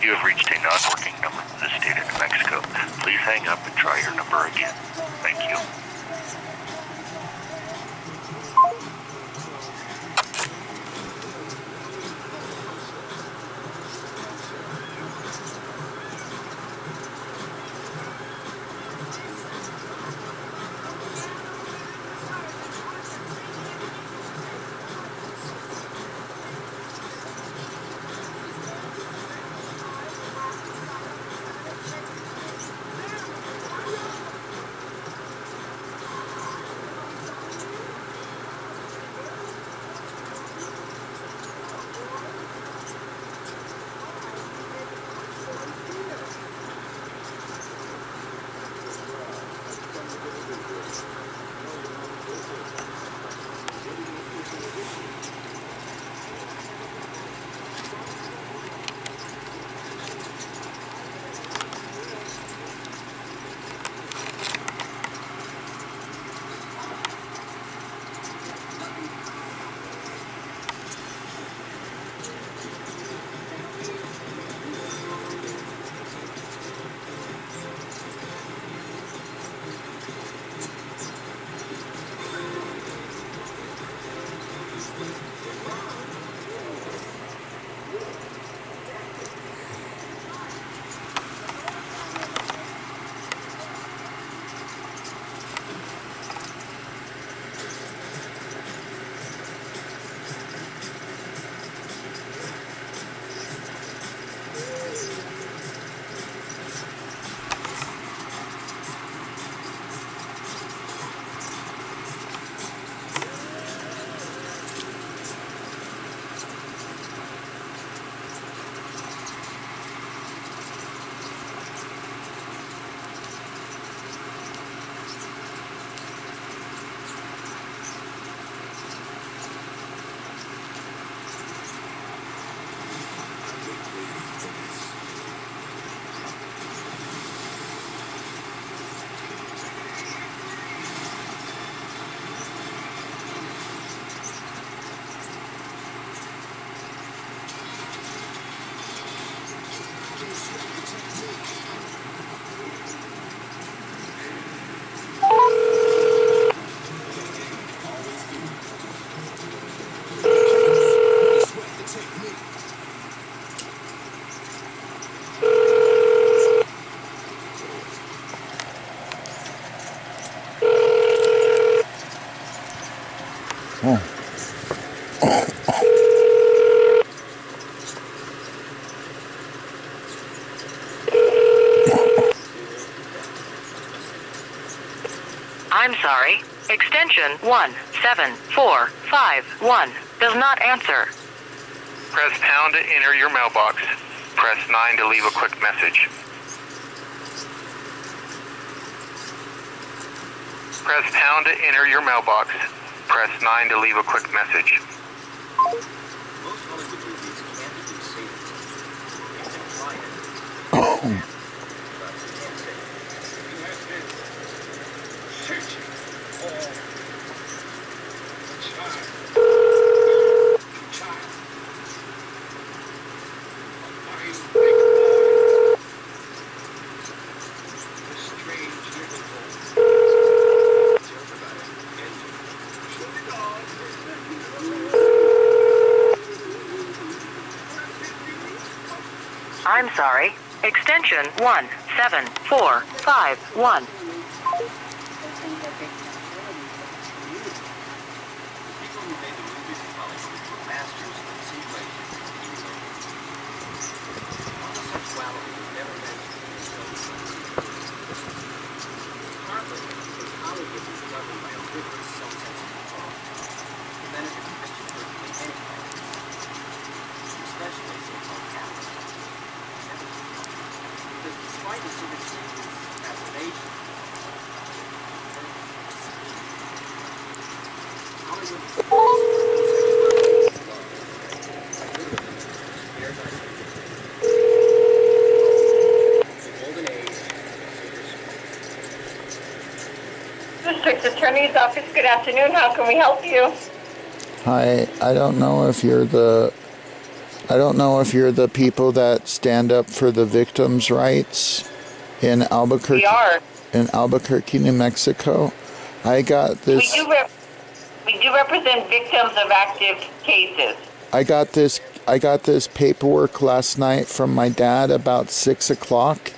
You have reached a non-working number in the state of New Mexico. Please hang up and try your number again. Thank you. I'm sorry. Extension 17451 does not answer. Press pound to enter your mailbox. Press 9 to leave a quick message. Press pound to enter your mailbox. Press 9 to leave a quick message. I'm sorry. Extension 17451. District Attorney's Office, good afternoon. How can we help you? Hi, I don't know if you're the I don't know if you're the people that stand up for the victims' rights in Albuquerque. We are. In Albuquerque, New Mexico. I got this. We do represent victims of active cases. I got this paperwork last night from my dad about 6 o'clock,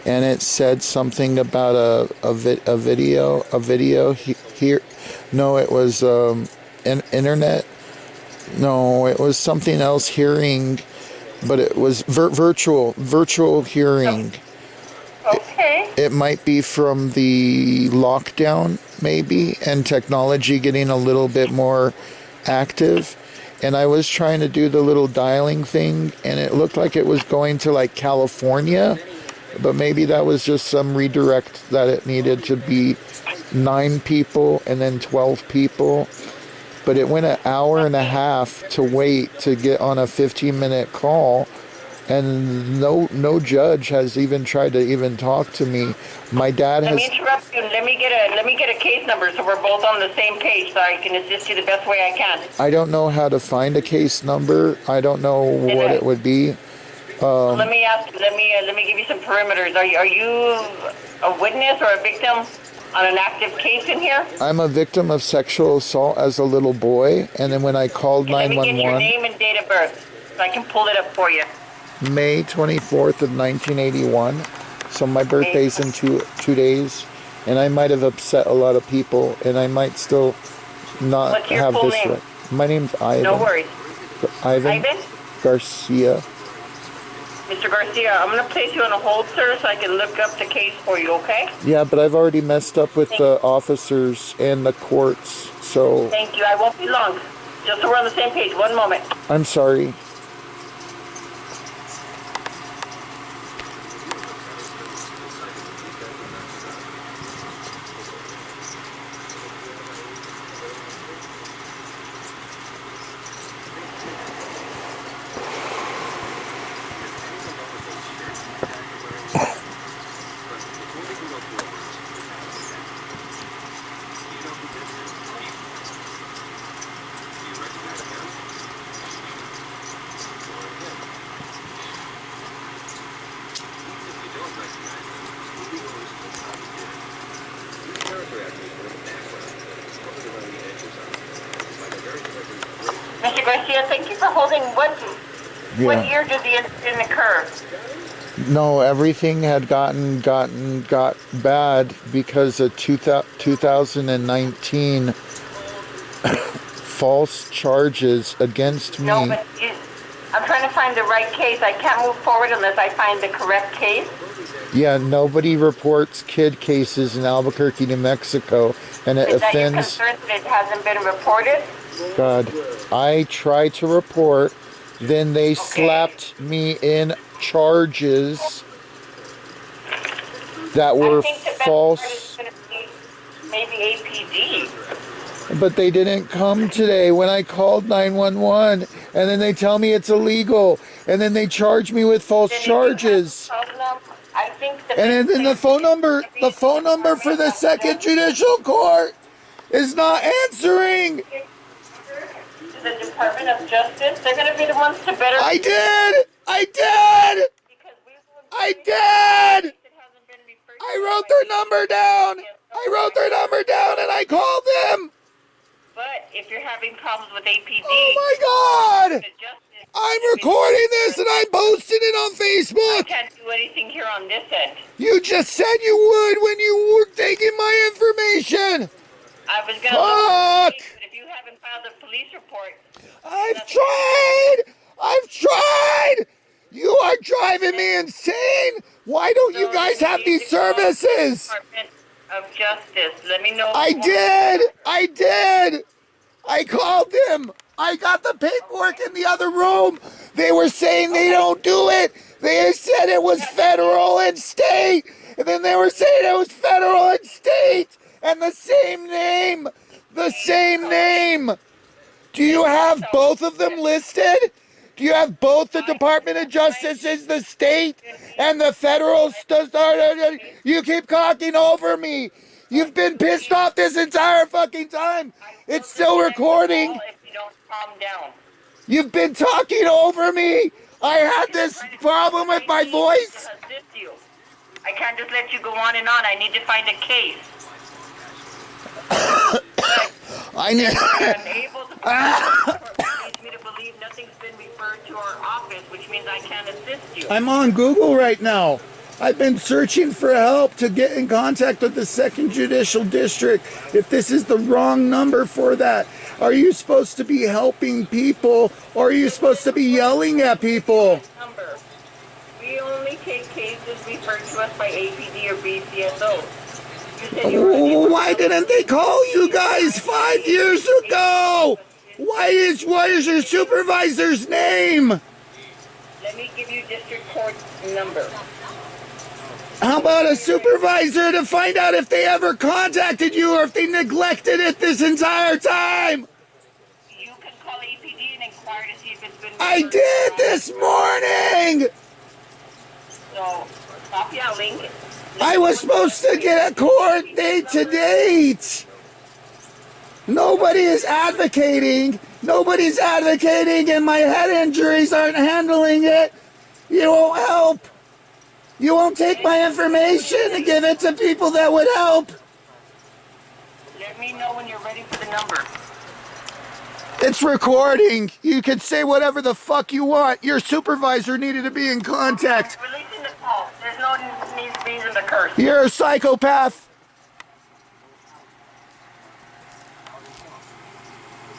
and it said something about a video here. No, it was internet. No, it was something else hearing, but it was virtual hearing. Okay. It might be from the lockdown, maybe, and technology getting a little bit more active. And I was trying to do the little dialing thing, and it looked like it was going to like California, but maybe that was just some redirect that it needed to be 9 people and then 12 people. But it went an hour and a half to wait to get on a 15-minute call, and no judge has even tried to even talk to me. My dad has. Let me interrupt you. Let me get a case number so we're both on the same page, so I can assist you the best way I can. I don't know how to find a case number. I don't know what it would be. Let me give you some perimeters. Are you a witness or a victim on an active case in here? I'm a victim of sexual assault as a little boy, and then when I called 911. Let me get your name and date of birth so I can pull it up for you. May 24th of 1981. So my birthday's in two days, and I might have upset a lot of people, and I might still not What's your have full this name? right. My name's Ivan. No worries. Ivan Garcia. Mr. Garcia, I'm going to place you on a hold, sir, so I can look up the case for you, okay? Yeah, but I've already messed up with the officers and the courts, so. Thank you. I won't be long. Just so we're on the same page. One moment. I'm sorry. Mr. Garcia, thank you for holding. What year did the incident occur? No, everything had got bad because of 2019 false charges against me. No, but I'm trying to find the right case. I can't move forward unless I find the correct case. Yeah, nobody reports kid cases in Albuquerque, New Mexico, and it Is that your offends. concern that it hasn't been reported? God, I tried to report, then they slapped me in charges that were I think the best false. part is going to be maybe APD. But they didn't come today when I called 911, and then they tell me it's illegal, and then they charge me with false Then if you have charges. a problem, I think the And then the phone number for the second judicial court is not answering. the Department of Justice, they're going to be the ones to better. I did. Because we will I did. it hasn't been referred to I wrote their number down. And I called them. But if you're having problems with APD, Oh my God. the Justice, I'm recording this and I'm posting it on I Facebook. can't do anything here on this end. You just said you would when you were taking my information. I was going to Fuck. look at the case, but if you haven't filed a police report, I've tried. You are driving me insane. Why don't you guys have these services? Department of Justice, let me know. I did. I called them. I got the paperwork in the other room. They were saying they don't do it. They said it was federal and state. And then they were saying it was federal and state. And the same name. Do you have both of them listed? Do you have both the Department of Justice as the state and the federal? You keep talking over me. You've been pissed off this entire fucking time. It's still recording. If you don't calm down. You've been talking over me. I had this problem with my voice. Assist you. I can't just let you go on and on. I need to find a case. I need. Unable to leads me to believe nothing's been referred to our office, which means I can't assist you. I'm on Google right now. I've been searching for help to get in contact with the 2nd Judicial District. If this is the wrong number for that, are you supposed to be helping people or are you supposed to be yelling at people? Number. We only take cases referred to us by APD or BCSO. You said you were Why didn't they call you guys 5 years ago? Why is your supervisor's name? Let me give you district court number. How about a supervisor to find out if they ever contacted you or if they neglected it this entire time? You can call APD and inquire to see if it's been... I did this morning! So, stop yelling. I was supposed to get a court date to date. Nobody is advocating. Nobody's advocating and my head injuries aren't handling it. You won't help. You won't take my information and give it to people that would help. Let me know when you're ready for the number. It's recording. You can say whatever the fuck you want. Your supervisor needed to be in contact. Releasing the call. There's no reason to curse. You're a psychopath.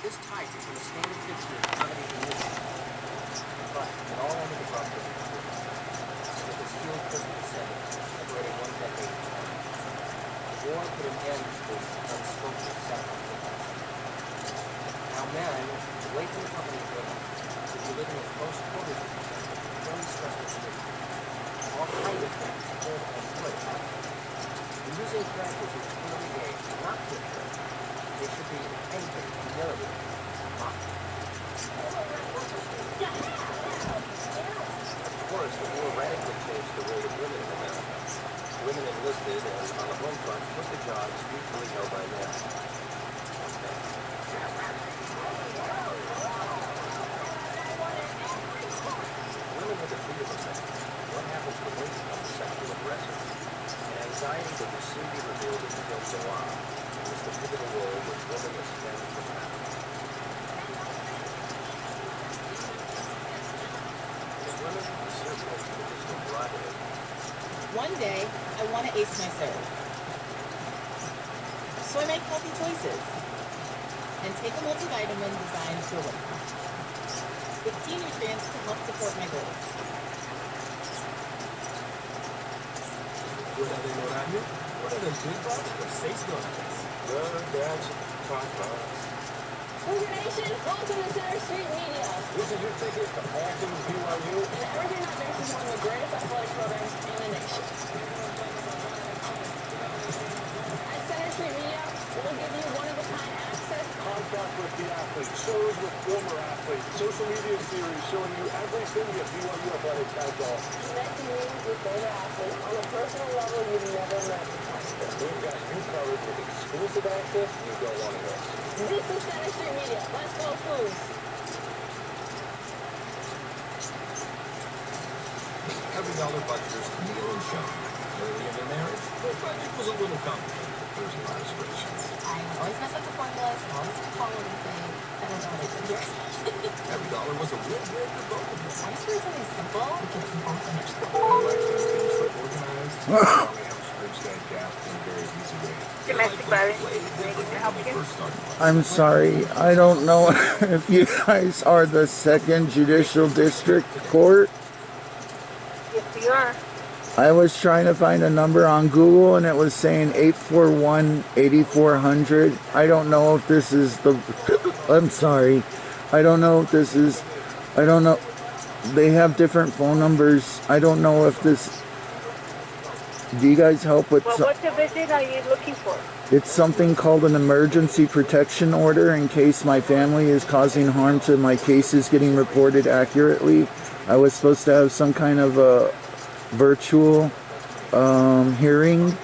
This type is in a standard fixture of comedy condition. But in all under the buffer, with the steel prison setting separating one decade from another, the war put an end to this unspoken sacrifice. Now men, away from the company equipment, would be living in close quarters with each other, very stressful conditions. All kinds of things, good and good. And using characters who clearly age, not picture, they should be anchored in narrative. Of course, the war radically changed the role of women in America. Women enlisted and, on the home front, took the jobs usually held by men. Women have the freedom of men. What happens when they become sexual aggressors? An anxiety that will soon be revealed in the film Noir is the pivotal role which women must play in the battle. One day, I want to ace my serve. So I make healthy choices and take a multivitamin designed for women with key nutrients to help support my goals. ¿Pueden horario? ¿Pueden filtrar? $6. Organization, welcome to Center Street Media. This is your ticket to Austin, BYU. And Evergreen Athletics is one of the greatest athletic programs in the nation. At Center Street Media, we'll give you one-of-a-kind access. Contact with the athletes, shows with former athletes, social media series showing you everything that BYU Athletics has on. Connecting you with favorite athletes on a personal level you've never met before. We've got you covered with exclusive access you don't want to miss. This is Center Street Media. Let's go, Fools. Every dollar budgeters Neil and Sean. Early in their marriage, their budget was a little complicated. There's a lot of spreadsheets. I always mess up the formulas, I always follow and say, I don't know what I did here. Every dollar was a win win for both of them. I just do something simple to keep them both understood. My wife does things like organized. Only helps bridge that gap in a very easy way. Domestic violence. Ready to help you? I'm sorry. I don't know if you guys are the 2nd Judicial District Court. Yes, we are. I was trying to find a number on Google and it was saying 841-8400. I don't know if this is the... I'm sorry. I don't know if this is... I don't know. They have different phone numbers. I don't know if this... Do you guys help with... Well, what division are you looking for? It's something called an emergency protection order in case my family is causing harm to my cases getting reported accurately. I was supposed to have some kind of a virtual hearing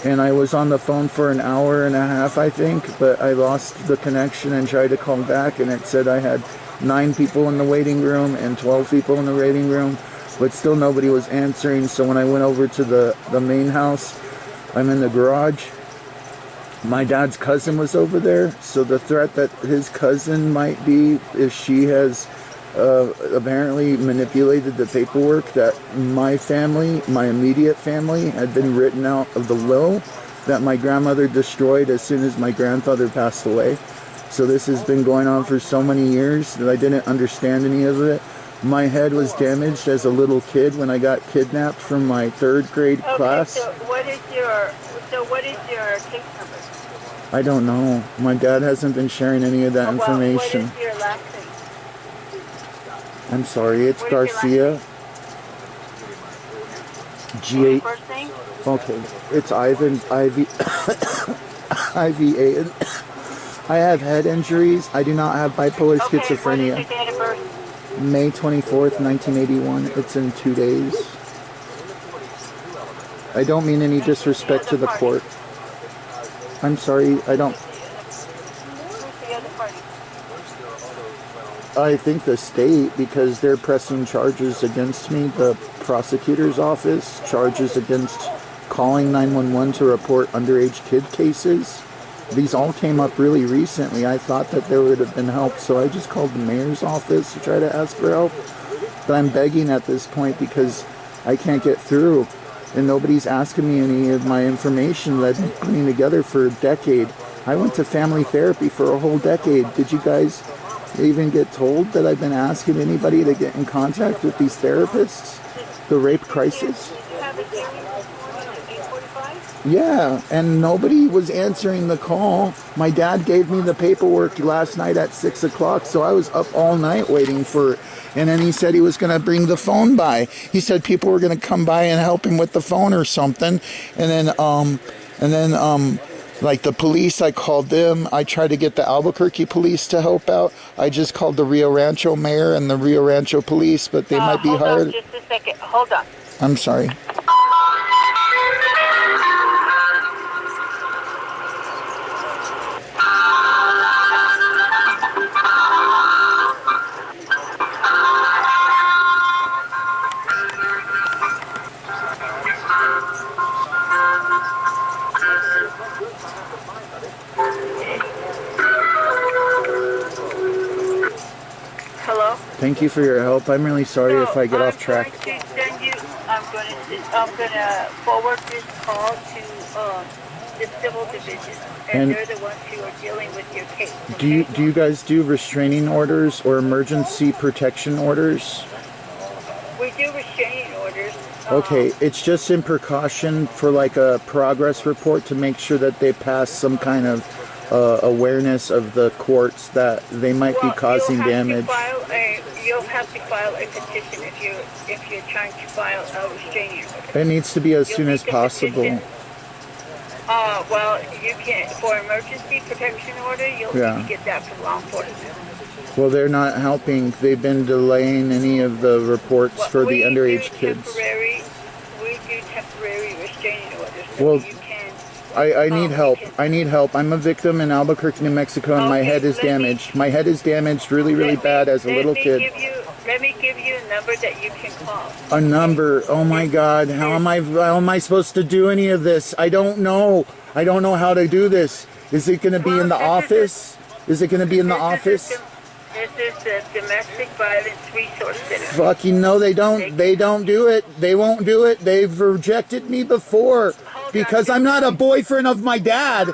and I was on the phone for an hour and a half, I think, but I lost the connection and tried to call back and it said I had 9 people in the waiting room and 12 people in the waiting room, but still nobody was answering. So when I went over to the main house, I'm in the garage. My dad's cousin was over there, so the threat that his cousin might be, if she has apparently manipulated the paperwork that my family, my immediate family, had been written out of the will that my grandmother destroyed as soon as my grandfather passed away. So this has been going on for so many years that I didn't understand any of it. My head was damaged as a little kid when I got kidnapped from my 3rd grade class. So what is your case number? I don't know. My dad hasn't been sharing any of that information. What is your last name? I'm sorry, it's What is your Garcia. G8. First name? Okay, it's Ivan, IVA. I have head injuries. I do not have bipolar schizophrenia. What is your date of birth? May 24th, 1981. It's in 2 days. I don't mean any disrespect to the court. I'm sorry, I don't. I think the state, because they're pressing charges against me, the prosecutor's office, charges against calling 911 to report underage kid cases. These all came up really recently. I thought that there would have been help, so I just called the mayor's office to try to ask for help. But I'm begging at this point because I can't get through, and nobody's asking me any of my information that I've been putting together for a decade. I went to family therapy for a whole decade. Did you guys even get told that I've been asking anybody to get in contact with these therapists? The rape crisis? Yeah, and nobody was answering the call. My dad gave me the paperwork last night at 6 o'clock, so I was up all night waiting for it. And then he said he was going to bring the phone by. He said people were going to come by and help him with the phone or something. And then, like the police, I called them. I tried to get the Albuquerque police to help out. I just called the Rio Rancho mayor and the Rio Rancho police, but they might be hard. Hold on just a second. Hold on. I'm sorry. Hello? Thank you for your help. I'm really sorry if I get off track. I'm gonna forward this call to the civil division, and they're the ones who are dealing with your case. Okay? Do you guys do restraining orders or emergency protection orders? We do restraining orders. Okay, it's just in precaution for like a progress report to make sure that they pass some kind of awareness of the courts that they might be causing damage. You'll have to file a petition if you're trying to file a restraining order. It needs to be as soon as possible. Well, you can, for emergency protection order, you'll need to get that from law enforcement. Well, they're not helping. They've been delaying any of the reports for the underage kids. We do temporary restraining orders. So Well, you can, I need help. I need help. I'm a victim in Albuquerque, New Mexico, and my head is damaged. My head is damaged really, really bad as a little kid. Let me give you a number that you can call. A number? Oh my God! How am I supposed to do any of this? I don't know. I don't know how to do this. Is it going to be in the office? Is it going to be in the office? This is the Domestic Violence Resource Center. Fucking no, they don't. They don't do it. They won't do it. They've rejected me before because I'm not a boyfriend of my dad.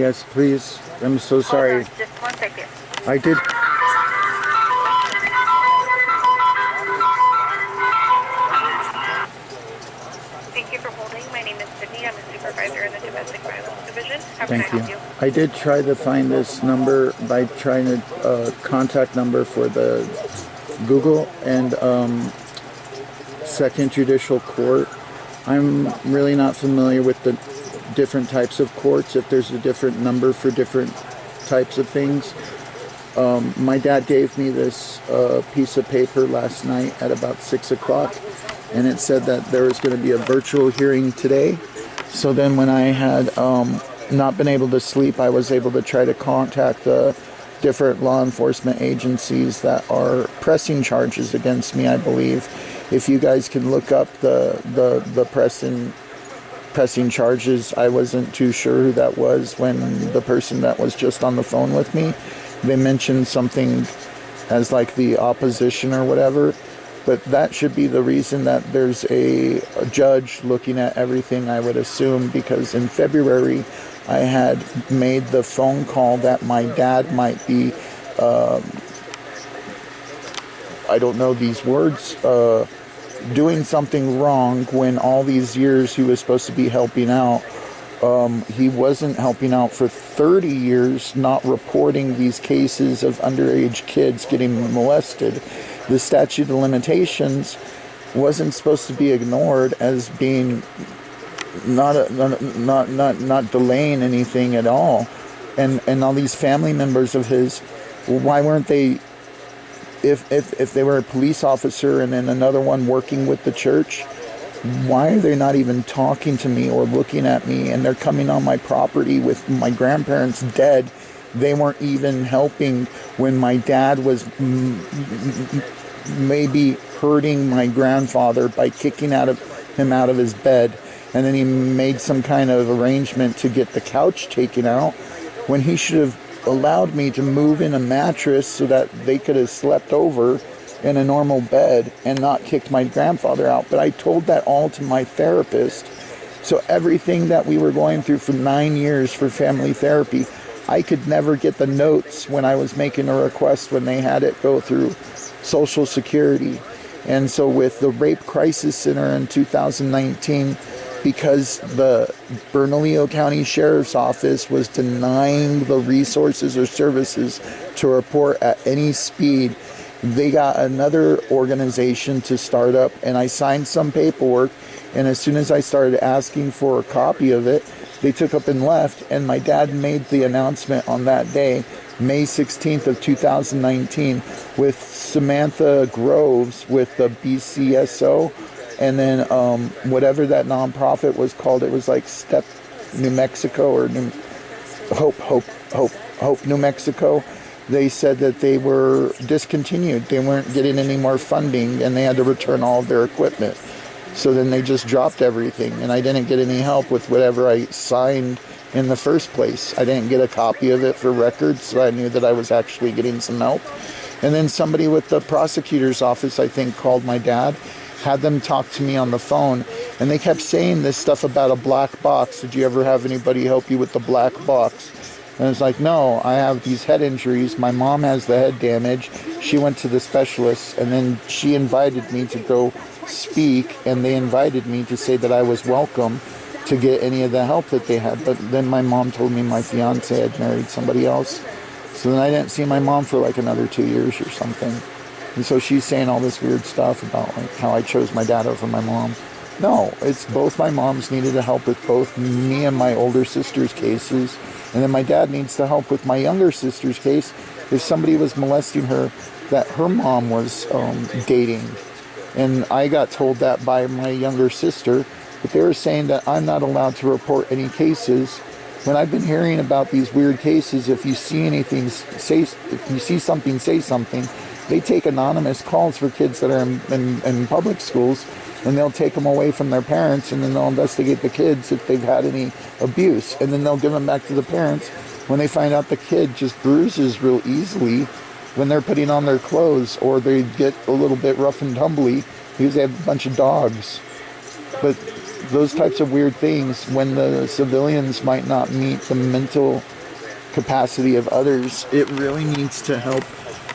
Yes, please. I'm so sorry. Hold on, just 1 second. I did. Thank you for holding. My name is Sydney. I'm a supervisor in the Domestic Violence Division. How can Thank I you. help you? I did try to find this number by trying to contact number for the Google and Second Judicial Court. I'm really not familiar with the different types of courts, if there's a different number for different types of things. My dad gave me this piece of paper last night at about 6 o'clock, and it said that there was going to be a virtual hearing today. So then when I had not been able to sleep, I was able to try to contact the different law enforcement agencies that are pressing charges against me, I believe. If you guys can look up the pressing charges, I wasn't too sure who that was when the person that was just on the phone with me, they mentioned something as like the opposition or whatever. But that should be the reason that there's a judge looking at everything, I would assume, because in February I had made the phone call that my dad might be, I don't know these words, doing something wrong when all these years he was supposed to be helping out. He wasn't helping out for 30 years, not reporting these cases of underage kids getting molested. The statute of limitations wasn't supposed to be ignored as being not delaying anything at all. And all these family members of his, why weren't they, if they were a police officer and then another one working with the church, why are they not even talking to me or looking at me? And they're coming on my property with my grandparents dead. They weren't even helping when my dad was maybe hurting my grandfather by kicking him out of his bed. And then he made some kind of arrangement to get the couch taken out when he should have allowed me to move in a mattress so that they could have slept over in a normal bed and not kicked my grandfather out. But I told that all to my therapist. So everything that we were going through for 9 years for family therapy, I could never get the notes when I was making a request when they had it go through Social Security. And so with the Rape Crisis Center in 2019, because the Bernalillo County Sheriff's Office was denying the resources or services to report at any speed, they got another organization to start up, and I signed some paperwork, and as soon as I started asking for a copy of it, they took up and left. And my dad made the announcement on that day, May 16th of 2019, with Samantha Groves with the BCSO, and then whatever that nonprofit was called, it was like Step New Mexico or Hope New Mexico. They said that they were discontinued. They weren't getting any more funding, and they had to return all of their equipment. So then they just dropped everything, and I didn't get any help with whatever I signed in the first place. I didn't get a copy of it for records, so I knew that I was actually getting some help. And then somebody with the prosecutor's office, I think, called my dad, had them talk to me on the phone, and they kept saying this stuff about a black box. Did you ever have anybody help you with the black box? And it's like, no, I have these head injuries. My mom has the head damage. She went to the specialist, and then she invited me to go speak, and they invited me to say that I was welcome to get any of the help that they had. But then my mom told me my fiance had married somebody else. So then I didn't see my mom for like another 2 years or something. And so she's saying all this weird stuff about like how I chose my dad over my mom. No, it's both my moms needed to help with both me and my older sister's cases. And then my dad needs to help with my younger sister's case if somebody was molesting her that her mom was dating. And I got told that by my younger sister, but they were saying that I'm not allowed to report any cases. When I've been hearing about these weird cases, if you see anything, if you see something, say something. They take anonymous calls for kids that are in public schools, and they'll take them away from their parents, and then they'll investigate the kids if they've had any abuse, and then they'll give them back to the parents when they find out the kid just bruises real easily when they're putting on their clothes, or they get a little bit rough and tumbly because they have a bunch of dogs. But those types of weird things when the civilians might not meet the mental capacity of others. It really needs to help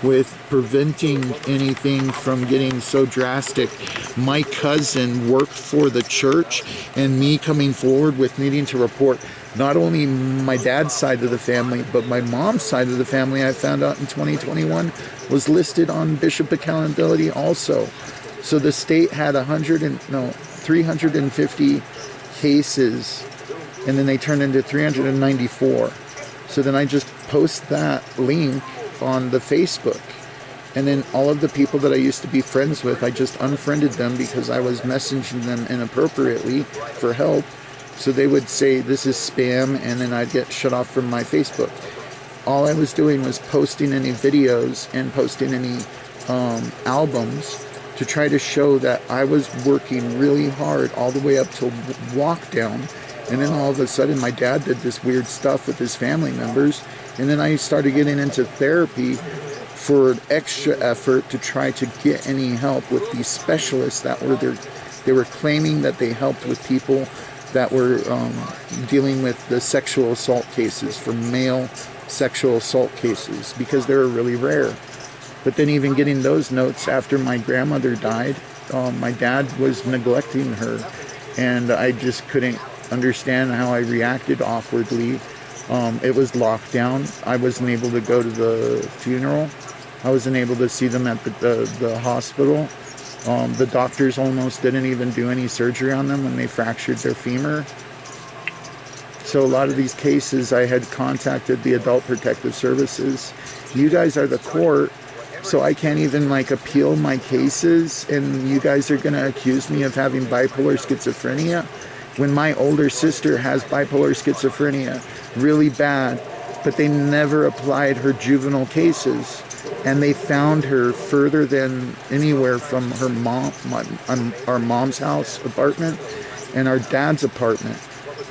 with preventing anything from getting so drastic. My cousin worked for the church, and me coming forward with needing to report not only my dad's side of the family, but my mom's side of the family, I found out in 2021, was listed on Bishop Accountability also. So the state had 350 cases, and then they turned into 394. So then I just post that link on the Facebook, and then all of the people that I used to be friends with, I just unfriended them because I was messaging them inappropriately for help. So they would say this is spam, and then I'd get shut off from my Facebook. All I was doing was posting any videos and posting any albums to try to show that I was working really hard all the way up till lockdown. And then all of a sudden my dad did this weird stuff with his family members, and then I started getting into therapy for an extra effort to try to get any help with these specialists that were there. They were claiming that they helped with people that were dealing with the sexual assault cases, for male sexual assault cases, because they were really rare. But then even getting those notes after my grandmother died, my dad was neglecting her, and I just couldn't understand how I reacted awkwardly. It was lockdown. I wasn't able to go to the funeral. I wasn't able to see them at the hospital. The doctors almost didn't even do any surgery on them when they fractured their femur. So a lot of these cases, I had contacted the Adult Protective Services. You guys are the court, so I can't even appeal my cases, and you guys are going to accuse me of having bipolar schizophrenia when my older sister has bipolar schizophrenia really bad, but they never applied her juvenile cases, and they found her further than anywhere from her mom, our mom's house apartment and our dad's apartment,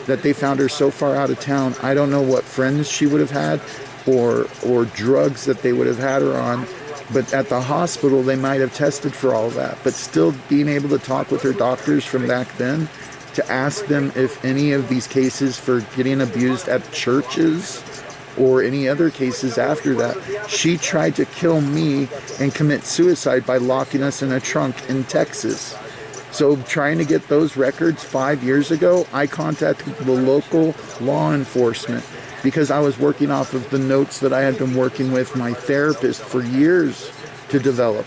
that they found her so far out of town. I don't know what friends she would have had or drugs that they would have had her on, but at the hospital they might have tested for all that. But still being able to talk with her doctors from back then to ask them if any of these cases for getting abused at churches or any other cases after that. She tried to kill me and commit suicide by locking us in a trunk in Texas. So trying to get those records 5 years ago, I contacted the local law enforcement because I was working off of the notes that I had been working with my therapist for years to develop.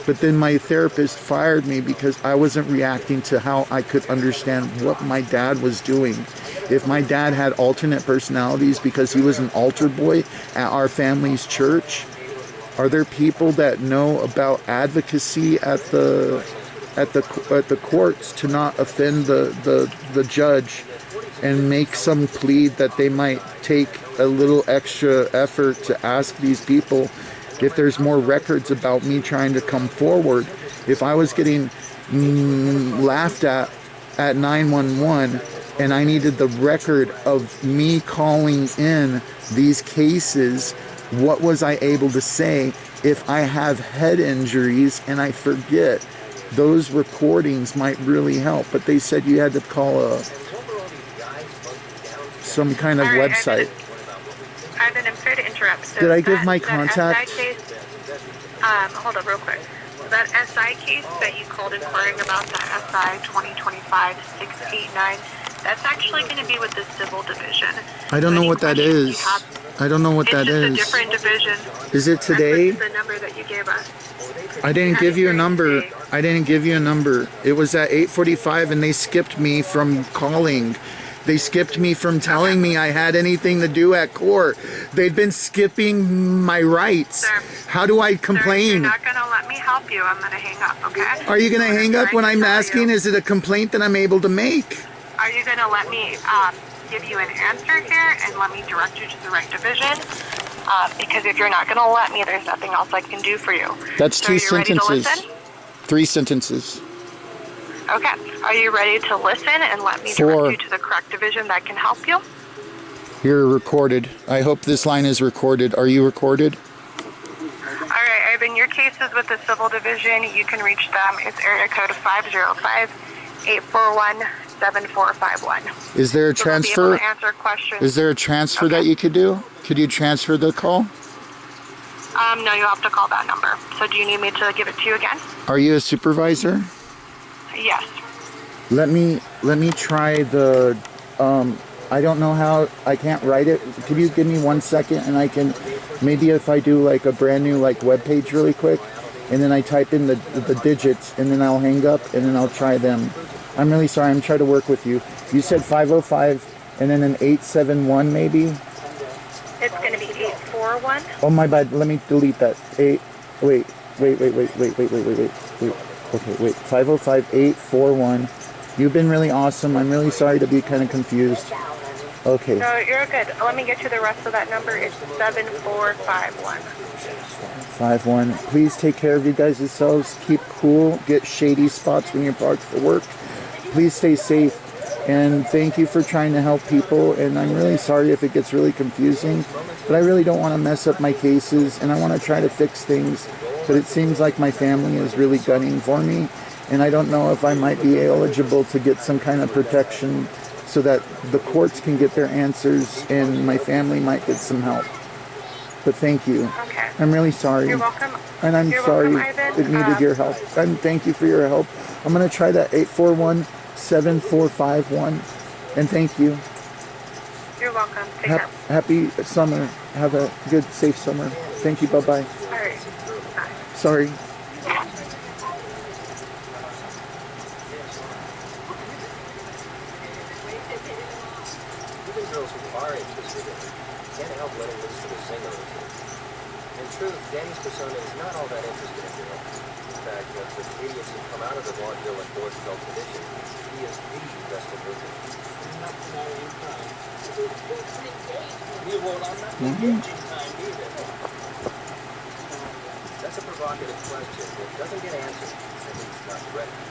But then my therapist fired me because I wasn't reacting to how I could understand what my dad was doing. If my dad had alternate personalities because he was an altar boy at our family's church, are there people that know about advocacy at the courts to not offend the judge and make some plea that they might take a little extra effort to ask these people if there's more records about me trying to come forward? If I was getting laughed at 911 and I needed the record of me calling in these cases, what was I able to say? If I have head injuries and I forget, those recordings might really help. But they said you had to call some kind of website. Ivan, I'm sorry to interrupt. So did I give my contact? SI case, hold up real quick. So that SI case that you called inquiring about, that SI 2025-689, that's actually going to be with the Civil Division. I don't know what that is. I don't know what that is. It's just a different division. Is it today? That's the number that you gave us. I didn't give you a number. I didn't give you a number. It was at 8:45 and they skipped me from calling. They skipped me from telling me I had anything to do at court. They've been skipping my rights. Sir, how do I complain? Sir, you're not going to let me help you. I'm going to hang up, okay? Are you going to hang up when I'm asking? Is it a complaint that I'm able to make? Are you going to let me give you an answer here and let me direct you to the right division? Because if you're not going to let me, there's nothing else I can do for you. That's so 2 are you sentences. ready to listen? 3 sentences. Okay. Are you ready to listen and let me 4. direct you to the correct division that can help you? You're recorded. I hope this line is recorded. Are you recorded? All right, Ivan, your case is with the Civil Division. You can reach them. It's area code 505-841-7666. 7451. Is there a So they'll be able transfer? to answer questions. Is there a transfer that you could do? Could you transfer the call? No, you'll have to call that number. So do you need me to give it to you again? Are you a supervisor? Yes. Let me try the I don't know how, I can't write it. Could you give me 1 second and I can, maybe if I do like a brand new like web page really quick and then I type in the digits and then I'll hang up and then I'll try them. I'm really sorry, I'm trying to work with you. You said 505 and then an 871 maybe? It's going to be 841. Oh my bad, let me delete that. Wait. Okay, wait. 505-841. You've been really awesome. I'm really sorry to be kind of confused. Okay. No, you're good. Let me get you the rest of that number. It's 7451. 51. Please take care of you guys yourselves. Keep cool. Get shady spots when you're parked for work. Please stay safe. And thank you for trying to help people. And I'm really sorry if it gets really confusing. But I really don't want to mess up my cases. And I want to try to fix things. But it seems like my family is really gunning for me. And I don't know if I might be eligible to get some kind of protection so that the courts can get their answers and my family might get some help. But thank you. Okay. I'm really sorry. You're welcome. And I'm You're sorry welcome, Ivan. it needed your help. And thank you for your help. I'm going to try that 841-7451. And thank you. You're welcome. Take care. Happy summer. Have a good, safe summer. Thank you. Bye-bye. All right. Bye. Sorry. Even girls who are interested in it can't help letting loose with a singer or two. In truth, Danny's persona is not all that interested in girls. In fact, for the idiots who come out of the vaudeville and Dorfeld tradition, he is the best of looking. That's a provocative question that doesn't get answered, at least not directly.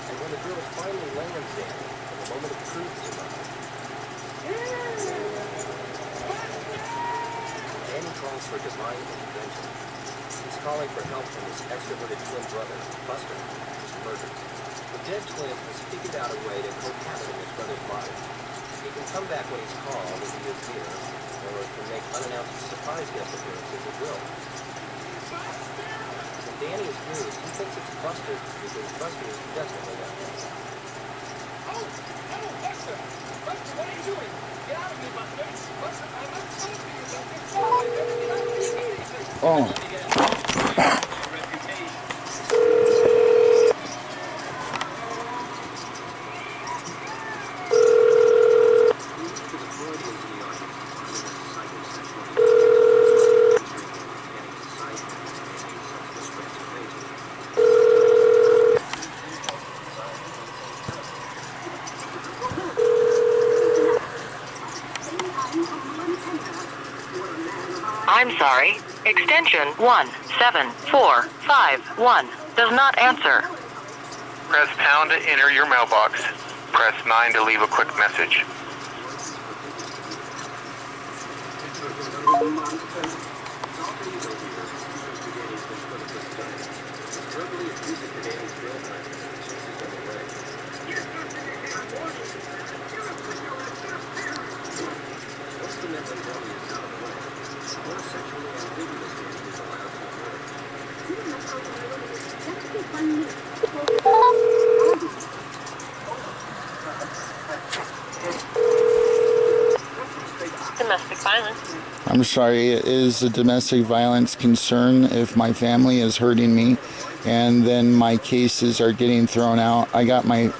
And when the girl finally lands Danny, and the moment of truth is arrived, Danny calls for divine intervention. He's calling for help from his extroverted twin brother, Buster, who was murdered. The dead twin has figured out a way to cohabit in his brother's body. He can come back when he's called if he is near, or can make unannounced surprise guest appearances at will. When Danny is news, he thinks it's Buster because Buster is definitely not him. Oh, Buster! Buster, what are you doing? Get out of here, Buster! Buster, I'm not talking to you, Buster! Oh, I better get out of here immediately! Oh. I'm sorry. Extension 17451 does not answer. Press pound to enter your mailbox. Press 9 to leave a quick message. Domestic violence. I'm sorry, it is a domestic violence concern if my family is hurting me and then my cases are getting thrown out. I got my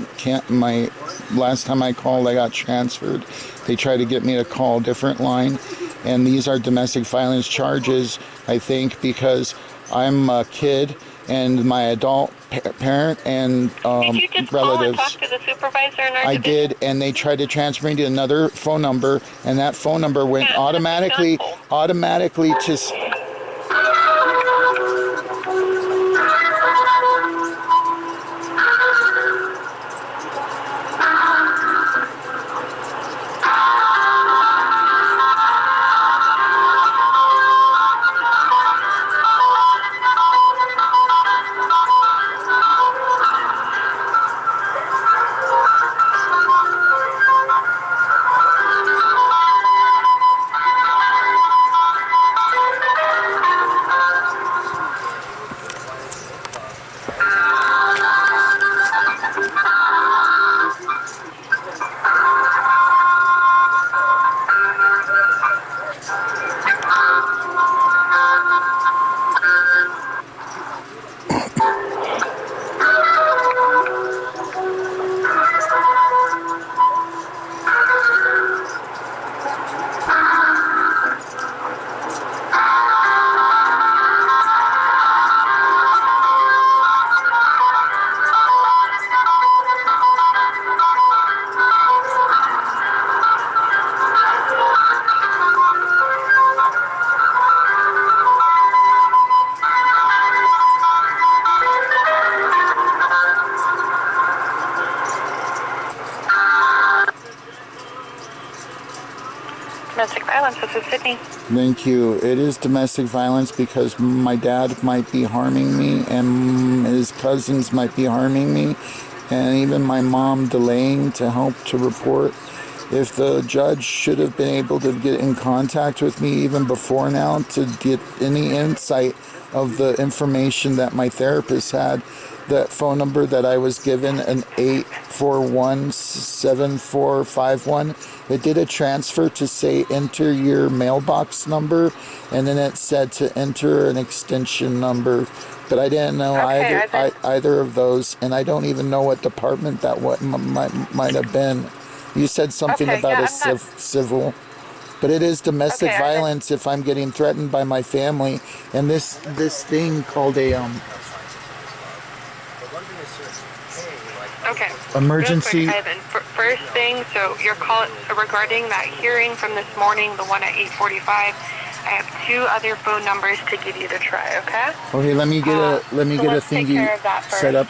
last time I called, I got transferred. They tried to get me to call a different line, and these are domestic violence charges, I think, because I'm a kid and my adult parent and Did you just relatives. call and talk to the supervisor in our I division? did, and they tried to transfer me to another phone number, and that phone number went Yeah, automatically to. violence. This is Sydney. Thank you. It is domestic violence because my dad might be harming me and his cousins might be harming me, and even my mom delaying to help to report. If the judge should have been able to get in contact with me even before now to get any insight of the information that my therapist had, that phone number that I was given, an 841-7451, it did a transfer to say enter your mailbox number, and then it said to enter an extension number, but I didn't know either of those, and I don't even know what department that might have been. You said something about a civil, but it is domestic violence if I'm getting threatened by my family, and this thing called a emergency. Real quick, Ivan. First thing, so your call regarding that hearing from this morning, the one at 8:45. I have 2 other phone numbers to give you to try. Okay. Okay, let me get a thingy set up.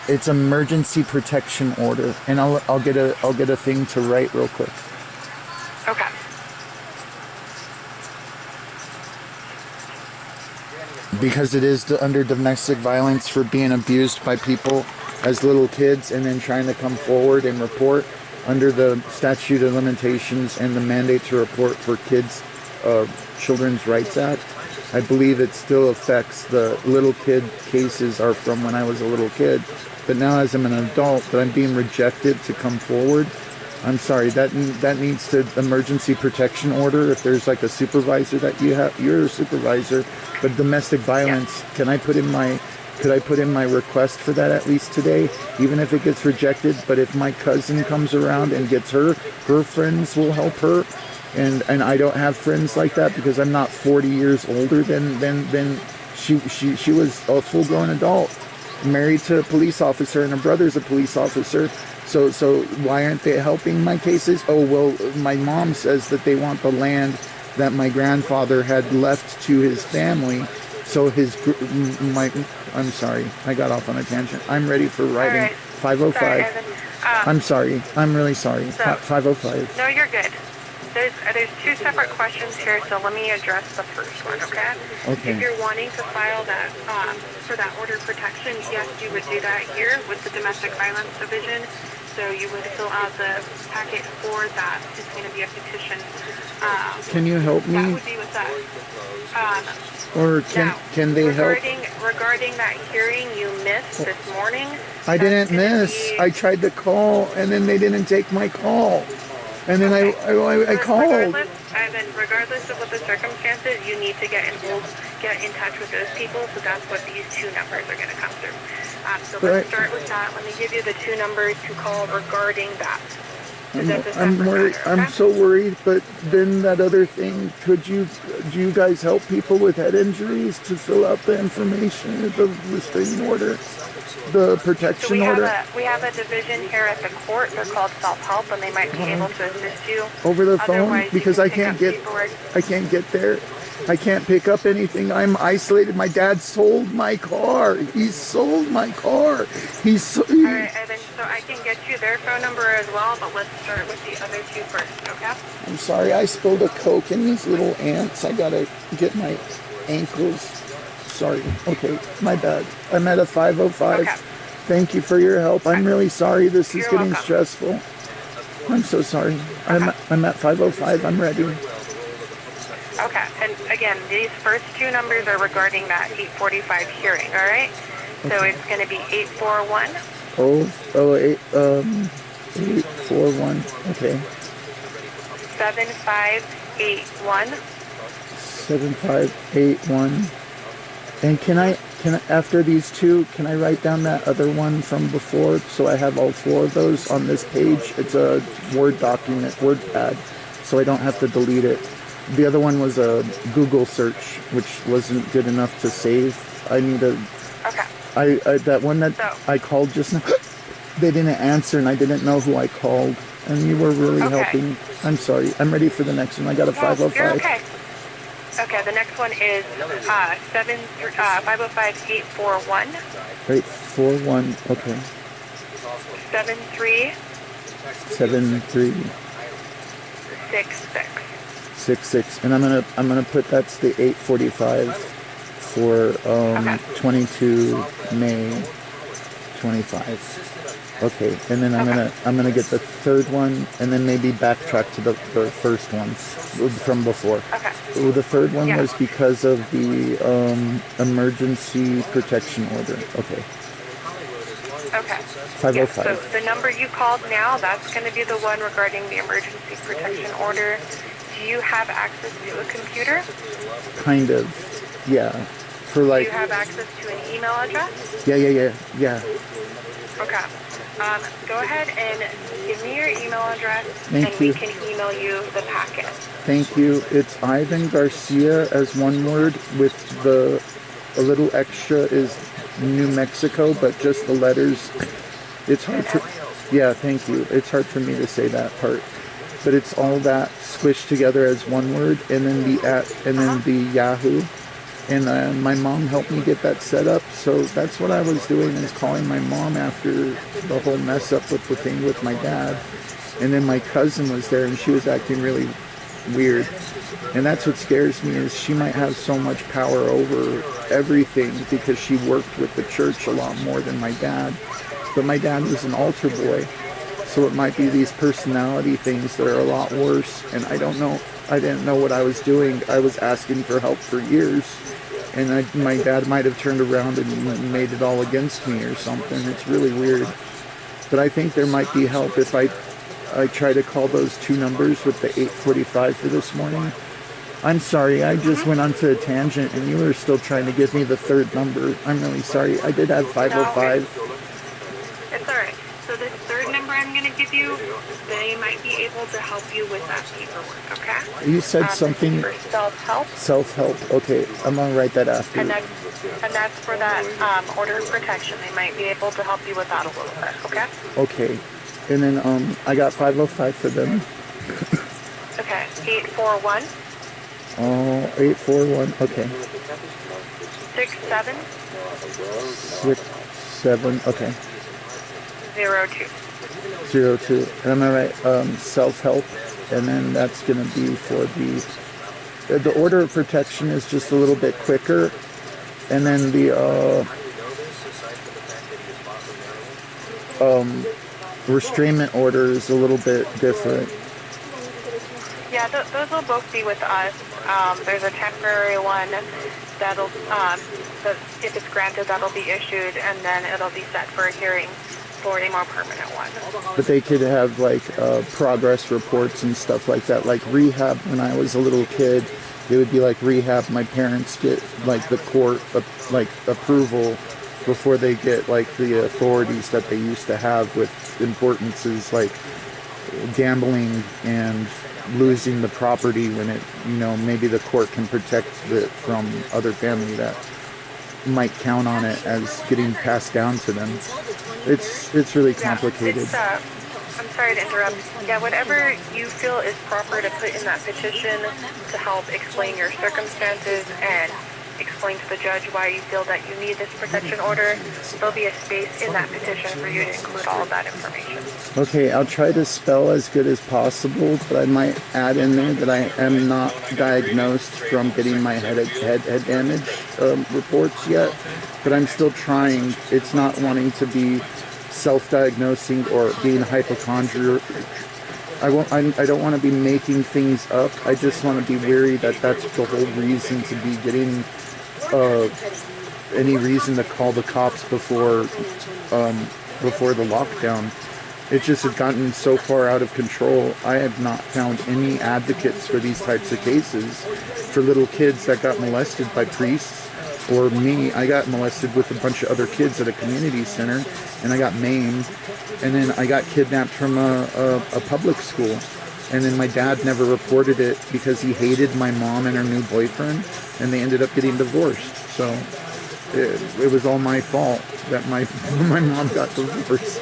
It's emergency protection order, and I'll get a thing to write real quick. Okay. Because it is under domestic violence for being abused by people as little kids and then trying to come forward and report under the statute of limitations and the mandate to report for kids, Children's Rights Act. I believe it still affects the little kid cases are from when I was a little kid. But now as I'm an adult, that I'm being rejected to come forward. I'm sorry, that needs to emergency protection order. If there's like a supervisor that you have, you're a supervisor, but domestic violence, could I put in my request for that at least today, even if it gets rejected? But if my cousin comes around and gets her friends will help her, and I don't have friends like that because I'm not 40 years older than she was a full-grown adult, married to a police officer, and her brother's a police officer. So why aren't they helping my cases? Oh, well, my mom says that they want the land that my grandfather had left to his family. So I'm sorry, I got off on a tangent. I'm ready for writing. Right. 505. Sorry, Evan. I'm sorry. I'm really sorry. So, 505. No, you're good. There's 2 separate questions here, so let me address the first one, okay? Okay. If you're wanting to file that for that order of protection, yes, you would do that here with the Domestic Violence Division. So you would fill out the packet for that. It's going to be a petition. Can you help me? That would be with that. Or can they help? Regarding that hearing you missed this morning. I didn't miss. I tried to call, and then they didn't take my call. And then I called. Regardless of what the circumstances, you need to get in touch with those people. So that's what these 2 numbers are going to come through. So let's start with that. Let me give you the 2 numbers to call regarding that. I'm worried. Okay? I'm so worried. But then that other thing, do you guys help people with head injuries to fill out the information, the restraining order, the protection order? We have a division here at the court. They're called self-help, and they might be able to assist you over the phone. Otherwise, because I can't get there. I can't pick up anything. I'm isolated. My dad sold my car. He sold my car. All right, Evan, so I can get you their phone number as well, but let's start with the other 2 first, okay? I'm sorry, I spilled a Coke in these little ants. I gotta get my ankles. Sorry. Okay, my bad. I'm at a 505. Okay. Thank you for your help. I'm really sorry. This is getting welcome. stressful. I'm so sorry. Okay. I'm at 505. I'm ready. Okay, and again, these first 2 numbers are regarding that 8:45 hearing, all right? So Okay. it's going to be 841. 841. Okay. 7581. 7581. And can I after these 2, can I write down that other one from before so I have all 4 of those on this page? It's a Word document, WordPad, so I don't have to delete it. The other one was a Google search, which wasn't good enough to save. I need a... Okay. That one that I called just now, they didn't answer, and I didn't know who I called. And you were really helping. I'm sorry. I'm ready for the next one. I got a 505. You're okay. Okay, the next one is 505-841. 841, okay. 73. 73. 66. 66. And I'm gonna put that's the 845 for 22 May 25. Okay, and then I'm gonna get the third one, and then maybe backtrack to the first one from before. Okay. Oh, the third one Yeah. was because of the emergency protection order. Okay. Okay. 505. Yeah, so the number you called now, that's going to be the one regarding the emergency protection order. Do you have access to a computer? Kind of. Yeah. For Do like. you have access to an email address? Yeah. Okay. Go ahead and give me your email address, Thank and you. we can email you the packet. Thank you. It's Ivan Garcia as one word with a little extra is New Mexico, but just the letters. It's hard for. Yeah, thank you. It's hard for me to say that part, but it's all that squished together as one word, and then the Yahoo. And my mom helped me get that set up, so that's what I was doing, is calling my mom after the whole mess up with the thing with my dad. And then my cousin was there, and she was acting really weird. And that's what scares me, is she might have so much power over everything because she worked with the church a lot more than my dad. But my dad was an altar boy, so it might be these personality things that are a lot worse. And I don't know. I didn't know what I was doing. I was asking for help for years, and my dad might have turned around and made it all against me or something. It's really weird. But I think there might be help if I try to call those two numbers with the 845 for this morning. I'm sorry, I just went onto a tangent, and you were still trying to give me the third number. I'm really sorry. I did have 505. It's all right. So this third number I'm going to give you, they might be able to help you with that paperwork, okay? You said something. For self-help. Self-help. Okay, I'm gonna write that after. And that's for that order of protection. They might be able to help you with that a little bit, okay? Okay, and then I got 505 for them. Okay, 841. Oh, 841. Okay. 67. 67. Okay. 02. 02. And I'm gonna write self-help, and then that's gonna be for the order of protection is just a little bit quicker, and then the restrainment order is a little bit different. Yeah, those will both be with us. There's a temporary one that'll, if it's granted, that'll be issued, and then it'll be set for a hearing for a more permanent one. But they could have like progress reports and stuff like that. Like rehab, when I was a little kid, it would be like rehab. My parents get like the court like approval before they get like the authorities that they used to have with importances like gambling and losing the property when it, maybe the court can protect it from other family that might count on it as getting passed down to them. It's really complicated. Yeah, I'm sorry to interrupt. Yeah, whatever you feel is proper to put in that petition to help explain your circumstances and explain to the judge why you feel that you need this protection order, there'll be a space in that petition for you to include all of that information. Okay, I'll try to spell as good as possible, but I might add in there that I am not diagnosed from getting my head damage reports yet, but I'm still trying. It's not wanting to be self-diagnosing or being hypochondriac. I don't want to be making things up. I just want to be wary that that's the whole reason to be getting any reason to call the cops before the lockdown. It just had gotten so far out of control. I have not found any advocates for these types of cases. For little kids that got molested by priests, or me, I got molested with a bunch of other kids at a community center, and I got maimed, and then I got kidnapped from a public school. And then my dad never reported it because he hated my mom and her new boyfriend, and they ended up getting divorced. So it was all my fault that my mom got divorced.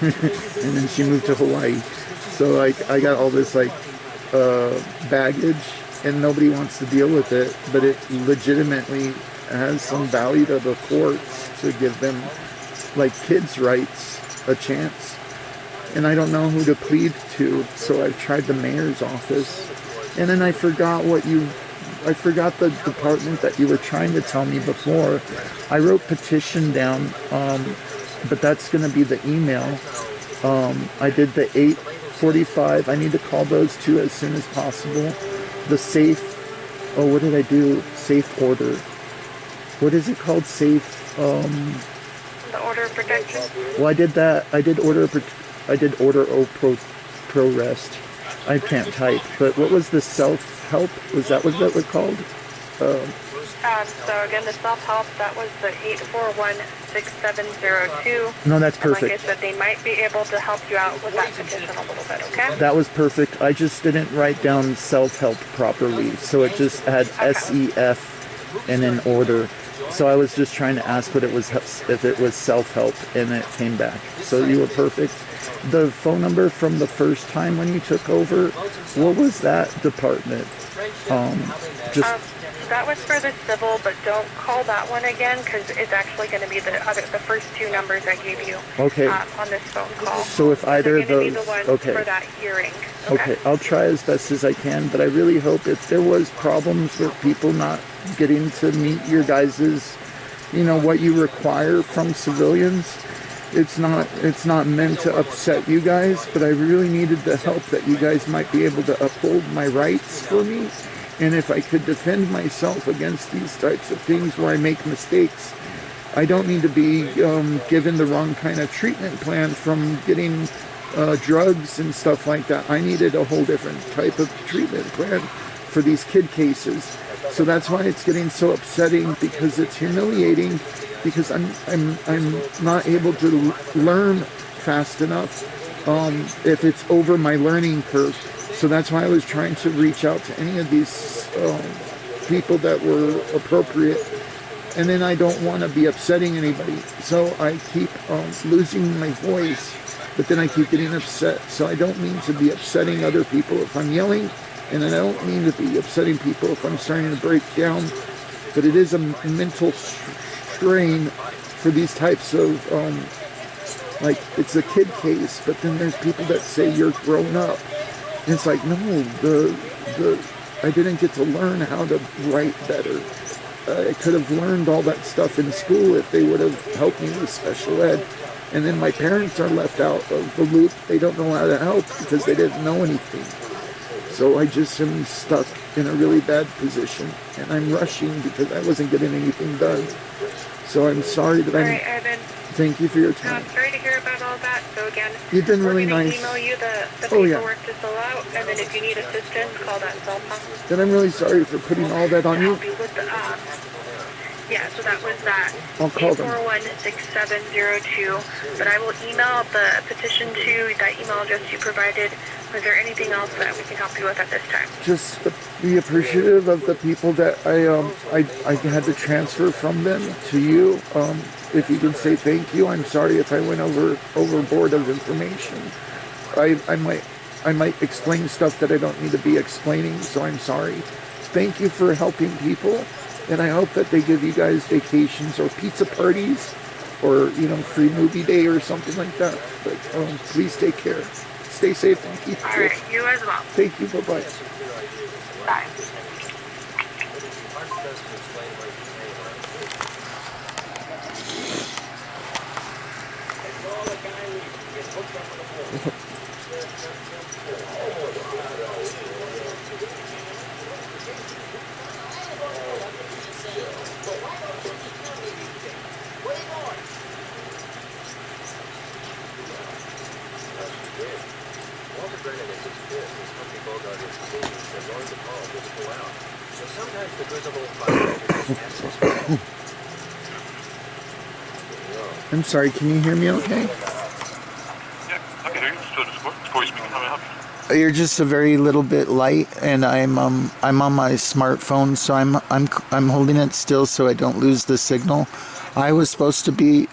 And then she moved to Hawaii. So I got all this baggage, and nobody wants to deal with it, but it legitimately has some value to the courts to give them kids' rights a chance. And I don't know who to plead to, so I've tried the mayor's office, And then I forgot I forgot the department that you were trying to tell me before. I wrote petition down, but that's going to be the email. I did the 845. I need to call those two as soon as possible. The safe, oh, what did I do? Safe order. What is it called? Safe, The order of protection. well, I did that. I did order pro rest. I can't type, but what was the self-help? Was that what that was called? So again, the self-help, that was the 841-6702. No, that's And like I perfect. said, they might be able to help you out with that petition a little bit, okay? That was perfect. I just didn't write down self-help properly, so it just had SEF and an order. So I was just trying to ask what it was, if it was self-help, and it came back. So you were perfect. The phone number from the first time when you took over, what was that department? That was for the civil, but don't call that one again because it's actually going to be the first two numbers I gave you Okay. on this phone call. So if either of They're going to those, be the ones okay. for that hearing. Okay, I'll try as best as I can, but I really hope if there was problems with people not getting to meet your guys's, what you require from civilians, it's not meant to upset you guys, but I really needed the help that you guys might be able to uphold my rights for me. And if I could defend myself against these types of things where I make mistakes, I don't need to be given the wrong kind of treatment plan from getting drugs and stuff like that. I needed a whole different type of treatment plan for these kid cases. So that's why it's getting so upsetting, because it's humiliating, because I'm not able to learn fast enough if it's over my learning curve. So that's why I was trying to reach out to any of these people that were appropriate. And then I don't want to be upsetting anybody. So I keep losing my voice, but then I keep getting upset. So I don't mean to be upsetting other people if I'm yelling, and I don't mean to be upsetting people if I'm starting to break down. But it is a mental strain for these types of, it's a kid case, but then there's people that say you're grown up. And it's like, no, I didn't get to learn how to write better. I could have learned all that stuff in school if they would have helped me with special ed. And then my parents are left out of the loop. They don't know how to help because they didn't know anything. So I just am stuck in a really bad position. And I'm rushing because I wasn't getting anything done. So I'm sorry that All right, Evan. Thank you for your No, time. I'm sorry to hear about all that. So again, You've been really we're going nice. to email you the Oh, yeah. paperwork to fill out, and then if you need assistance, call that cell phone. Then I'm really sorry for putting all that on to you. help you with the, yeah, so that was that. I'll call them. 841-6702. But I will email the petition to that email address you provided. Was there anything else that we can help you with at this time? Just be appreciative of the people that I had to transfer from them to you. If you can say thank you. I'm sorry if I went overboard of information. I might explain stuff that I don't need to be explaining, so I'm sorry. Thank you for helping people, and I hope that they give you guys vacations or pizza parties or free movie day or something like that. But please take care. Stay safe and keep All right, you as well. Thank you. Bye-bye. Bye. I'm sorry, can you hear me okay? Yeah, I can hear you. Still just Corey speaking. How may I help you? You're just a very little bit light, and I'm on my smartphone, so I'm holding it still so I don't lose the signal. I was supposed to be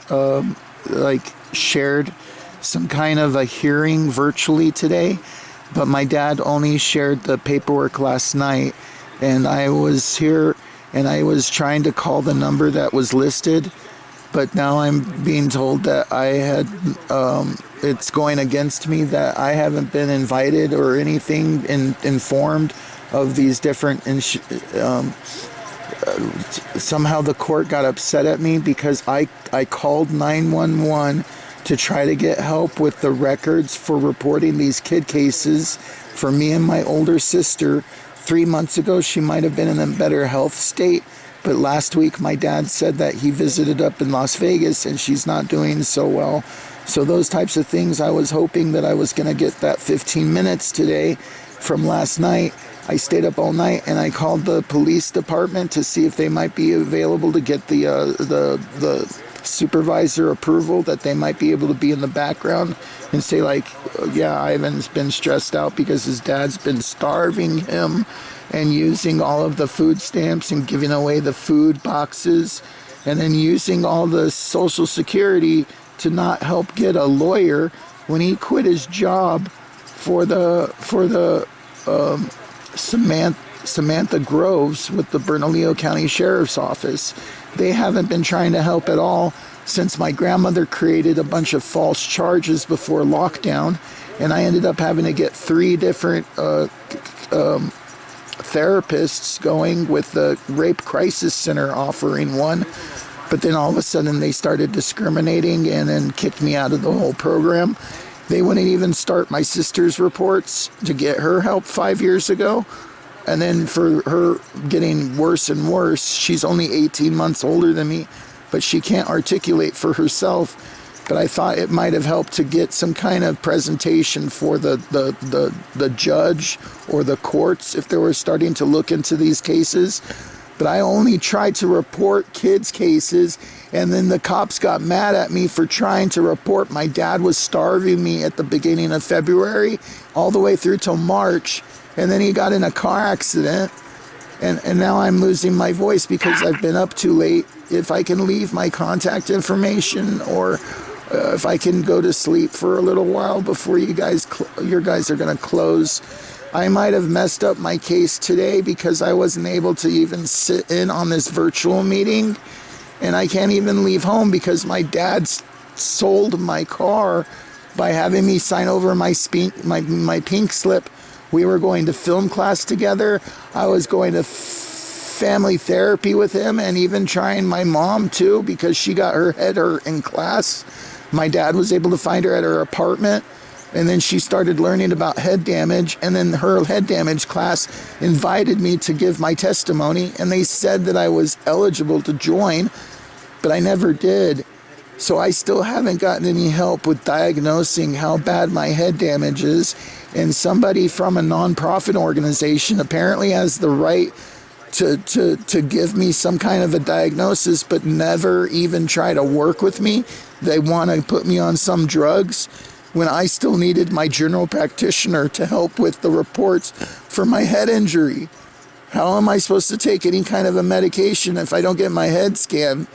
shared some kind of a hearing virtually today, but my dad only shared the paperwork last night, and I was here and I was trying to call the number that was listed, but now I'm being told that I had it's going against me, that I haven't been invited or anything informed of these different somehow the court got upset at me because I called 911 to try to get help with the records for reporting these kid cases for me and my older sister. 3 months ago, she might have been in a better health state, but last week my dad said that he visited up in Las Vegas and she's not doing so well. So those types of things, I was hoping that I was going to get that 15 minutes today from last night. I stayed up all night and I called the police department to see if they might be available to get the supervisor approval that they might be able to be in the background and say like, yeah, Ivan's been stressed out because his dad's been starving him and using all of the food stamps and giving away the food boxes and then using all the Social Security to not help get a lawyer when he quit his job for the Samantha Groves with the Bernalillo County Sheriff's Office. They haven't been trying to help at all since my grandmother created a bunch of false charges before lockdown, and I ended up having to get 3 different therapists going, with the Rape Crisis Center offering one. But then all of a sudden they started discriminating and then kicked me out of the whole program. They wouldn't even start my sister's reports to get her help 5 years ago. And then for her getting worse and worse, she's only 18 months older than me, but she can't articulate for herself. But I thought it might have helped to get some kind of presentation for the judge or the courts if they were starting to look into these cases. But I only tried to report kids' cases, and then the cops got mad at me for trying to report. My dad was starving me at the beginning of February, all the way through till March, and then he got in a car accident, and now I'm losing my voice because I've been up too late. If I can leave my contact information, or if I can go to sleep for a little while before you guys are going to close. I might have messed up my case today because I wasn't able to even sit in on this virtual meeting, and I can't even leave home because my dad sold my car by having me sign over my pink slip. We were going to film class together. I was going to family therapy with him, and even trying my mom too because she got her head hurt in class. My dad was able to find her at her apartment. And then she started learning about head damage, and then her head damage class invited me to give my testimony, and they said that I was eligible to join, but I never did. So I still haven't gotten any help with diagnosing how bad my head damage is, and somebody from a nonprofit organization apparently has the right to give me some kind of a diagnosis, but never even try to work with me. They want to put me on some drugs when I still needed my general practitioner to help with the reports for my head injury. How am I supposed to take any kind of a medication if I don't get my head scanned?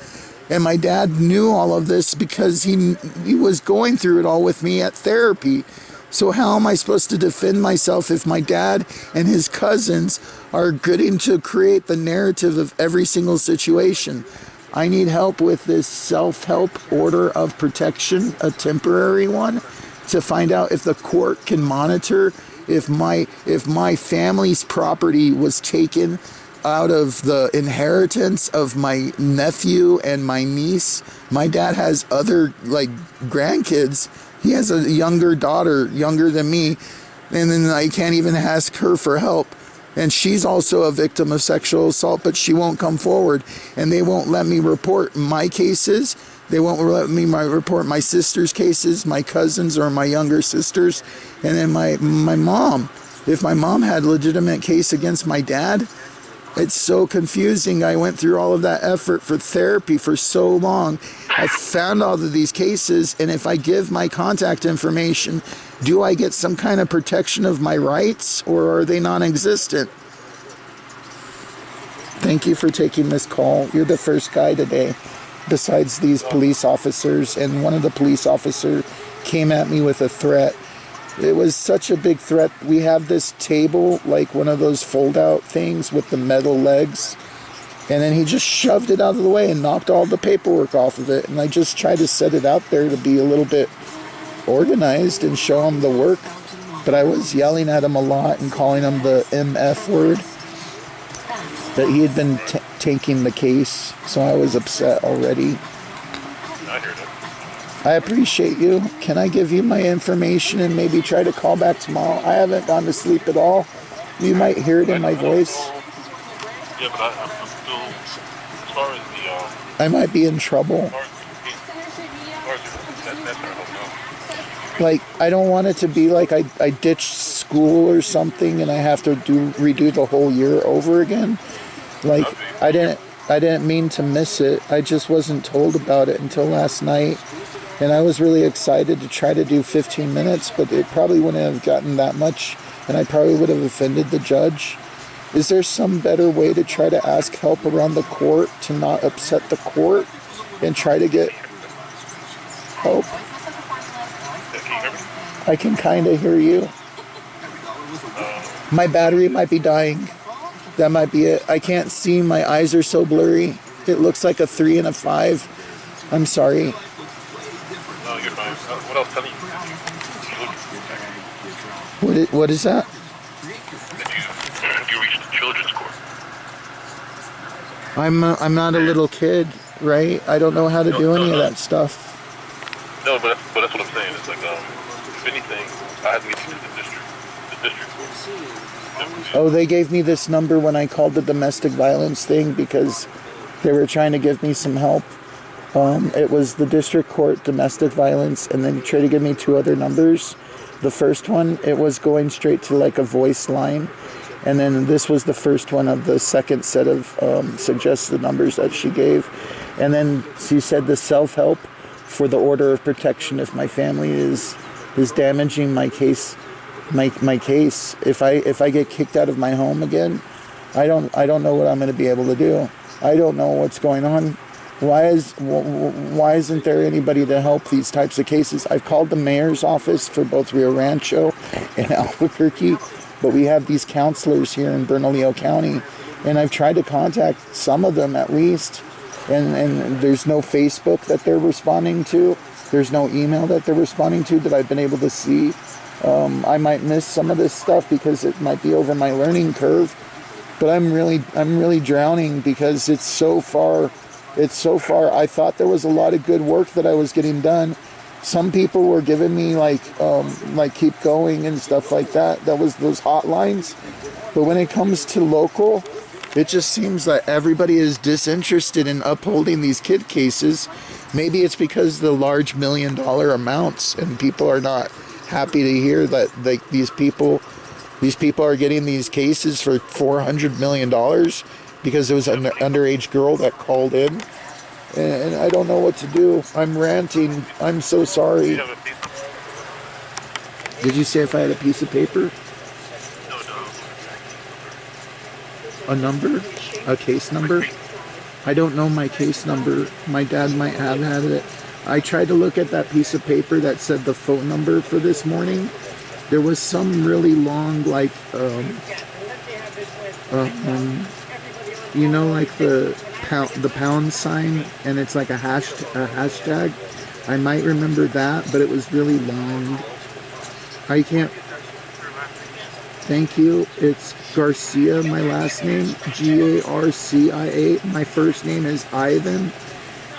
And my dad knew all of this because he was going through it all with me at therapy. So how am I supposed to defend myself if my dad and his cousins are getting to create the narrative of every single situation? I need help with this self-help order of protection, a temporary one, to find out if the court can monitor if my family's property was taken out of the inheritance of my nephew and my niece. My dad has other grandkids. He has a younger daughter, younger than me, and then I can't even ask her for help. And she's also a victim of sexual assault, but she won't come forward. And they won't let me report my cases. They won't let me report my sister's cases, my cousins or my younger sisters. And then my mom. If my mom had a legitimate case against my dad, it's so confusing. I went through all of that effort for therapy for so long. I found all of these cases, and if I give my contact information, do I get some kind of protection of my rights, or are they non-existent? Thank you for taking this call. You're the first guy today, besides these police officers, and one of the police officers came at me with a threat. It was such a big threat. We have this table, like one of those fold-out things with the metal legs, and then he just shoved it out of the way and knocked all the paperwork off of it. And I just tried to set it out there to be a little bit organized and show him the work but I was yelling at him a lot and calling him the MF word. That he had been taking the case, so I was upset already. I heard it. I appreciate you. Can I give you my information and maybe try to call back tomorrow? I haven't gone to sleep at all. You might hear it in my voice. Yeah, but I'm still, as far as the, I might be in trouble. Like, I don't want it to be like I ditched school or something and I have to redo the whole year over again. Like, I didn't mean to miss it. I just wasn't told about it until last night. And I was really excited to try to do 15 minutes, but it probably wouldn't have gotten that much, and I probably would have offended the judge. Is there some better way to try to ask help around the court to not upset the court and try to get help? I can kind of hear you. My battery might be dying. That might be it. I can't see. My eyes are so blurry. It looks like a 3 and a 5. I'm sorry. No, you're fine. What else telling you? What is that? That you reached the children's court. I'm not a little kid, right? I don't know how to do any of that stuff. No, but that's what I'm saying. It's like, if anything, I have to get you to the district court. Oh, they gave me this number when I called the domestic violence thing because they were trying to give me some help. It was the district court, domestic violence, and then tried to give me 2 other numbers. The first one, it was going straight to like a voice line. And then this was the first one of the second set of suggested numbers that she gave. And then she said the self-help for the order of protection if my family is damaging my case. My case. If I get kicked out of my home again, I don't know what I'm going to be able to do. I don't know what's going on. Why isn't there anybody to help these types of cases? I've called the mayor's office for both Rio Rancho and Albuquerque, but we have these counselors here in Bernalillo County, and I've tried to contact some of them at least, and there's no Facebook that they're responding to. There's no email that they're responding to that I've been able to see. I might miss some of this stuff because it might be over my learning curve, but I'm really drowning because it's so far. I thought there was a lot of good work that I was getting done. Some people were giving me like keep going and stuff like that. That was those hotlines. But when it comes to local, it just seems that everybody is disinterested in upholding these kid cases. Maybe it's because the large $1 million amounts and people are not happy to hear that these people are getting these cases for $400 million because it was an underage girl that called in, and I don't know what to do. I'm ranting. I'm so sorry. Did you say if I had a piece of paper? A number? A case number? I don't know my case number. My dad might have had it. I tried to look at that piece of paper that said the phone number for this morning. There was some really long, like, you know, like the pound sign, and it's like a hashtag. I might remember that, but it was really long. I can't. Thank you. It's Garcia, my last name, Garcia. My first name is Ivan.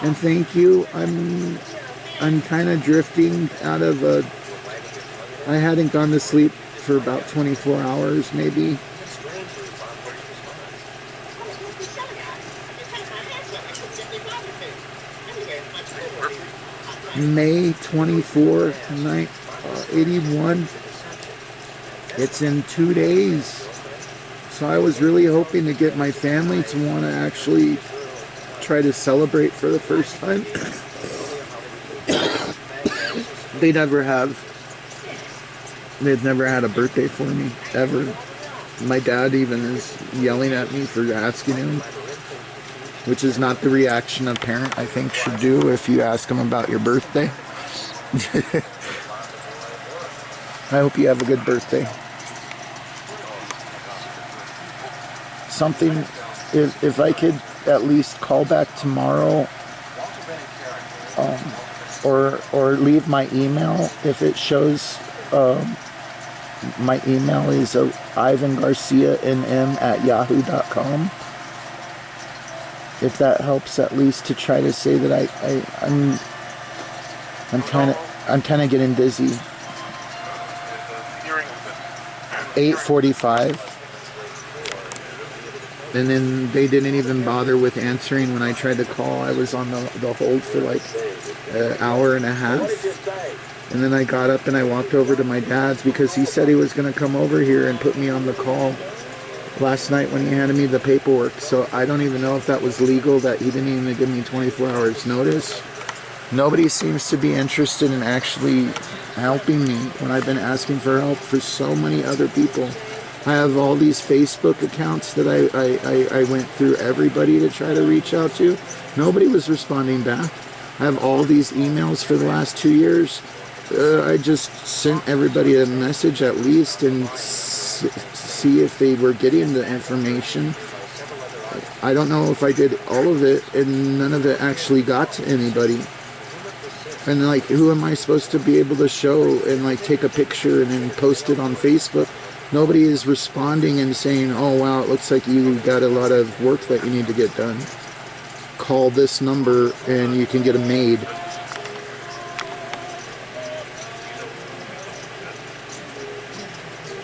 And thank you. I'm kind of drifting out of I hadn't gone to sleep for about 24 hours, maybe. May 24, 81. It's in 2 days. So I was really hoping to get my family to want to actually try to celebrate for the first time. They never have. They've never had a birthday for me, ever. My dad even is yelling at me for asking him, which is not the reaction a parent, I think, should do if you ask them about your birthday. I hope you have a good birthday. Something, if I could at least call back tomorrow, or leave my email if it shows my email is ivangarcianm@yahoo.com. If that helps, at least to try to say that I'm kind of getting dizzy. 8:45, and then they didn't even bother with answering when I tried to call. I was on the hold for like an hour and a half, and then I got up and I walked over to my dad's because he said he was going to come over here and put me on the call last night when he handed me the paperwork. So I don't even know if that was legal, that he didn't even give me 24 hours notice. Nobody seems to be interested in actually helping me when I've been asking for help for so many other people. I have all these Facebook accounts that I went through everybody to try to reach out to. Nobody was responding back. I have all these emails for the last 2 years. I just sent everybody a message at least and see if they were getting the information. I don't know if I did all of it, and none of it actually got to anybody. And like, who am I supposed to be able to show and like take a picture and then post it on Facebook? Nobody is responding and saying, oh wow, it looks like you got a lot of work that you need to get done. Call this number and you can get them made.